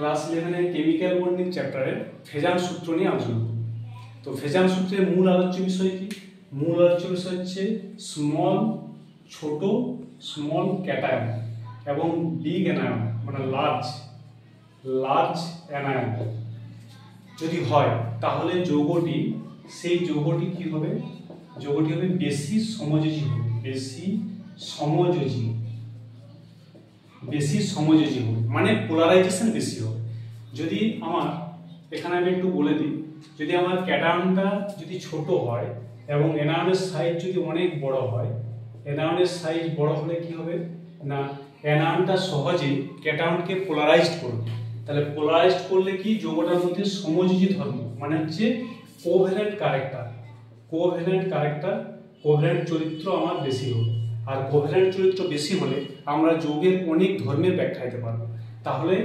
Class 11 এর chemical bonding চ্যাপ্টারে ফেজান সূত্র নিয়ে আলোচনা করব। তো ফেজান সূত্রের মূল আলোচ্য বিষয় কি? মূল আলোচ্য বিষয় হচ্ছে ছোট স্মল ক্যাটায়ন এবং বিগ অ্যানায়ন মানে লার্জ অ্যানায়ন যদি হয় তাহলে সেই যৌগটি কি হবে? যৌগটি হবে বেশি সমযোজী হবে, বেশি সমযোজী হবে মানে পোলারাইজেশন বেশি হবে। যদি আমার এখানে আমি একটু বলে দিই, যদি আমার ক্যাটায়নটা যদি ছোট হয় এবং অ্যানায়নের সাইজ যদি অনেক বড় হয়, অ্যানায়নের সাইজ বড় হলে কি হবে না অ্যানায়নটা সহজেই ক্যাটায়নকে পোলারাইজড করবে। তাহলে পোলারাইজড করলে কি যৌগটার মধ্যে সমযোজী ধর্ম মানে হচ্ছে কোভ্যালেন্ট চরিত্র আমার বেশি হবে। আর কোভ্যালেন্ট চরিত্র বেশি হলে আমরা যৌগের অনেক ধর্মের ব্যাখ্যা দিতে পারবো। তাহলে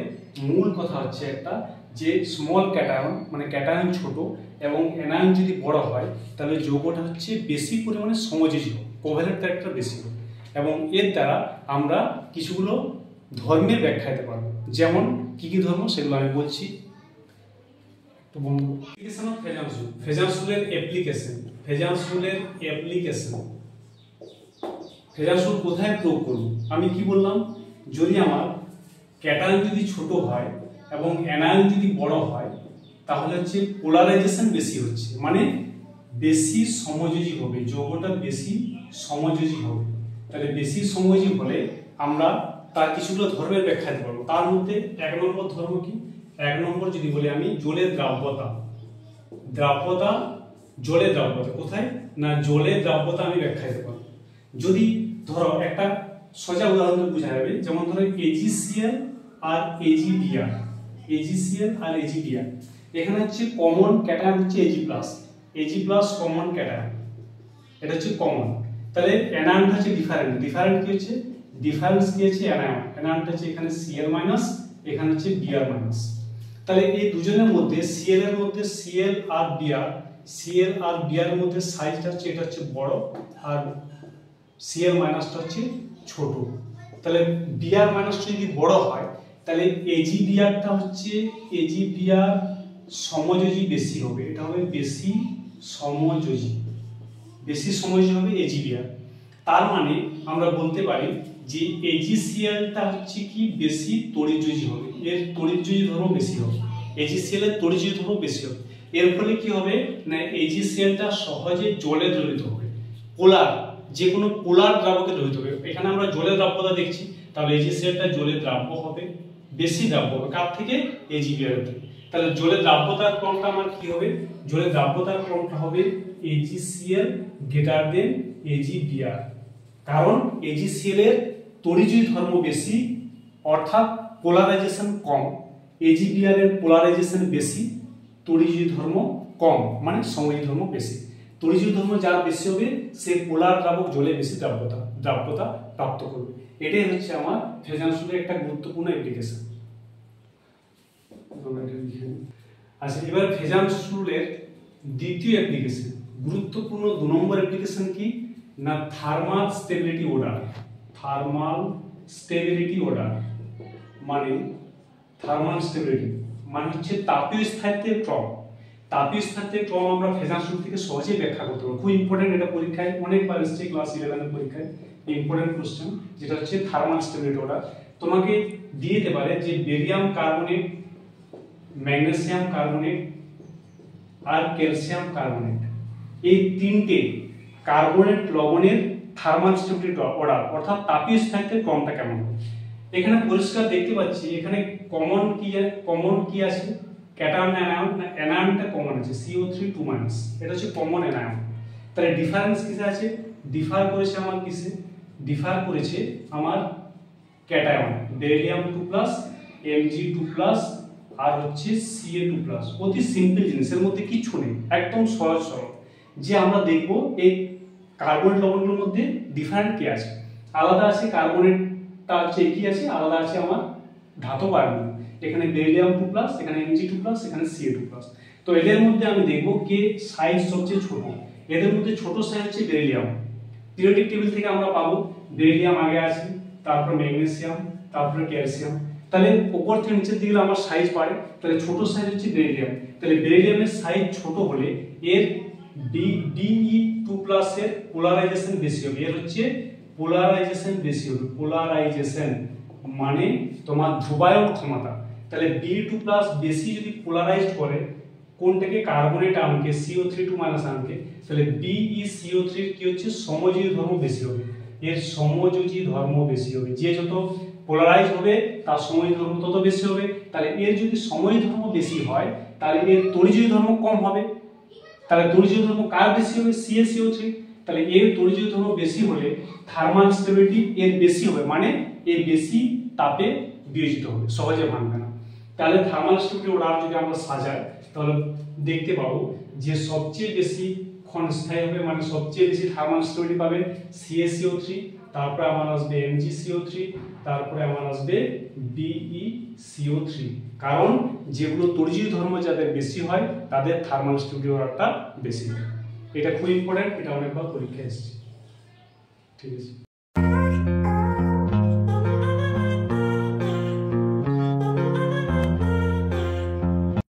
মূল কথা হচ্ছে একটা যে স্মল ক্যাটায়ন মানে ক্যাটায়ন ছোট এবং অ্যানায়ন যদি বড় হয় তাহলে যৌগটা হচ্ছে বেশি পরিমাণে সমযোজী হবে, কোভ্যালেন্ট ক্যারেক্টার বেশি হবে এবং এর দ্বারা আমরা কিছুগুলো ধর্মের ব্যাখ্যা দিতে পারবো। যেমন কি কি ধর্ম সেগুলো আমি বলছি। তো বন্ধু, ফেজান রুলের অ্যাপ্লিকেশন, ফেজান রুল কোথায় প্রয়োগ করব? আমি কি বললাম, যদি আমার ক্যাটায়ন যদি ছোট হয় এবং অ্যানায়ন যদি বড় হয় তাহলে হচ্ছে পোলারাইজেশন বেশি হচ্ছে মানে বেশি সমযোজী হবে, যৌগটা বেশি সমযোজী হবে। তাহলে বেশি সমযোজী হলে আমরা তার কিছুগুলো ধর্মের ব্যাখ্যা দিতে পারবো। তার মধ্যে 1 নম্বর ধর্ম কি? 1 নম্বর যদি বলি আমি জলের দ্রাব্যতা, কোথায় না জলের দ্রাব্যতা আমি ব্যাখ্যা দিতে পারবো। যদি ধরো একটা সোজা উদাহরণ বোঝা যাবে, যেমন ধরো AgCl আর AgBr, এখানে হচ্ছে কমন ক্যাটায়ন হচ্ছে Ag+ কমন ক্যাটায়ন, এটা হচ্ছে কমন। তাহলে অ্যানায়নটা হচ্ছে ডিফারেন্ট কি হচ্ছে? ডিফারেন্স কি হচ্ছে? অ্যানায়নটা হচ্ছে এখানে Cl-, এখানে হচ্ছে Br-। তাহলে এই দুজনের মধ্যে Cl এর মধ্যে Cl আর Br এর মধ্যে সাইজটা হচ্ছে এটা হচ্ছে বড় আর Cl- টা হচ্ছে ছোট। তাহলে Br- যদি বড় হয় তাহলে Ag-Br হচ্ছে সমযোজী বেশি হবে, এটা হবে বেশি সমযোজী হবে Ag-Br। তার মানে আমরা বলতে পারি যে AgCl-টা হচ্ছে কি বেশি তড়িৎযোজী হবে, এর তড়িৎযোজী ধর্ম বেশি হবে, AgCl এর তড়িৎযোজী ধর্ম বেশি হবে। এর ফলে কি হবে না AgCl-টা সহজে জলে দ্রবীভূত হবে, যে কোনো পোলার দ্রাবকে দ্রবীভূত হবে। এখানে আমরা জলের দ্রাব্যতা দেখছি, তাহলে AgCl-টা জলে দ্রাব্য হবে, বেশি দ্রাব্য হবে কার থেকে? Ag-Br থেকে। তাহলে জলের দ্রাব্যতার ক্রমটা আমার কি হবে? জলের দ্রাব্যতার ক্রমটা হবে AgCl > Ag-Br, কারণ AgCl এর তড়িৎযোজী ধর্ম বেশি অর্থাৎ পোলারাইজেশন কম, Ag-Br এর পোলারাইজেশন বেশি, তড়িৎযোজী ধর্ম কম মানে সমযোজী ধর্ম বেশি। তড়িৎযোজী ধর্ম যার বেশি হবে সে পোলার দ্রাবক জলে বেশি দ্রাব্যতা প্রাপ্ত করবে। এটাই হচ্ছে আমার ফেজান রুলের একটা গুরুত্বপূর্ণ অ্যাপ্লিকেশন। আচ্ছা, এবার ফেজান রুলের দ্বিতীয় অ্যাপ্লিকেশন, গুরুত্বপূর্ণ 2 নম্বর অ্যাপ্লিকেশন কি না থার্মাল স্টেবিলিটি অর্ডার। মানে হচ্ছে তাপীয় স্থায়িত্বের ক্রম। আমরা ফেজান রুল থেকে সহজেই ব্যাখ্যা করতে পারবো। খুব ইম্পর্টেন্ট, এটা পরীক্ষায় অনেকবার এসেছে, ক্লাস 11 এর পরীক্ষায় ইম্পর্টেন্ট কোশ্চেন, যেটা হচ্ছে থার্মাল স্টেবিলিটি অর্ডার। তোমাকে দিয়ে দিতে পারে যে বেরিয়াম কার্বনেট, ম্যাগনেসিয়াম কার্বনেট আর ক্যালসিয়াম কার্বনেট, এই 3টে কার্বনেট লবণের থার্মাল স্টেবিলিটি অর্ডার অর্থাৎ তাপীয় স্থায়িত্বের ক্রমটা কেমন হবে। এখানে পরিষ্কার দেখতে পাচ্ছি এখানে কমন কি আছে? ক্যাটায়ন অ্যানায়নটা কমন আছে CO3 2-, এটা হচ্ছে কমন অ্যানায়ন। তাহলে ডিফারেন্স কিসে আছে? ডিফার করেছে আমার ক্যাটায়ন বেরিলিয়াম 2+, Mg2+, আর হচ্ছে Ca2+। অতি সিম্পল জিনিস, এর মধ্যে কিছু নেই, একদম সহজ সরল। যে আমরা দেখব এই কার্বনেট লবণগুলোর মধ্যে ডিফারেন্ট কি আছে। আলাদা আছে কার্বনেটটা হচ্ছে কি আছে, আলাদা আছে আমার ধাতব আয়ন, এখানে বেরিলিয়াম 2+, এখানে Mg2+, এখানে Ca2+। তো এদের মধ্যে আমি দেখব কে সাইজ সবচেয়ে ছোট। এদের মধ্যে ছোট সাইজ হচ্ছে বেরিলিয়াম। পিরিয়ডিক টেবিল থেকে আমরা পাবো বেরিলিয়াম আগে আছে, তারপর ম্যাগনেসিয়াম, তারপরে ক্যালসিয়াম। তাহলে উপর থেকে নিচের দিকে আমার সাইজ বাড়ে, তাহলে ছোট সাইজ হচ্ছে বেরিলিয়াম, তাহলে বেরিলিয়ামের সাইজ ছোট হলে এর Be2+ এর পোলারাইজেশন বেশি হবে, এর হচ্ছে পোলারাইজেশন বেশি হবে, পোলারাইজেশন মানে তোমার ধ্রুবায়ন ক্ষমতা। তাহলে Be2+ বেশি যদি পোলারাইজড করে কোনটাকে, কার্বনের আয়নকে CO3 আয়নকে, তাহলে BeCO3 কি হচ্ছে সমযোজী ধর্ম বেশি হবে, এর সমযোজী ধর্ম বেশি হবে, যে যত পোলারাইজ হবে তার সমযোজী ধর্ম তত বেশি হবে। তাহলে এর যদি সমযোজী ধর্ম বেশি হয় তাহলে এর তড়িযোজী ধর্ম কম হবে, তাহলে তড়িযোজী ধর্ম কার বেশি হবে, CaCO3। তাহলে এর তড়িযোজী ধর্ম বেশি হলে থার্মাল স্টেবিলিটি এর বেশি হবে, মানে এর বেশি তাপে বিয়োজিত হবে, সহজে ভাঙবে না। তাহলে থার্মাল স্টেবিলিটি অর্ডার যদি আমরা সাজাই তাহলে দেখতে পাবো যে সবচেয়ে বেশি ক্ষণস্থায়ী হবে, মানে সবচেয়ে বেশি থার্মাল স্টেবিলিটি পাবে CaCO3, তারপরে আমার আসবে MgCO3, তারপরে আমার আসবে BeCO3, কারণ যেগুলো তড়িযোজী ধর্ম যাদের বেশি হয় তাদের থার্মাল স্টেবিলিটি অর্ডারটা বেশি হয়। এটা খুব ইম্পর্টেন্ট, এটা অনেকবার পরীক্ষায় এসেছে। ঠিক আছে।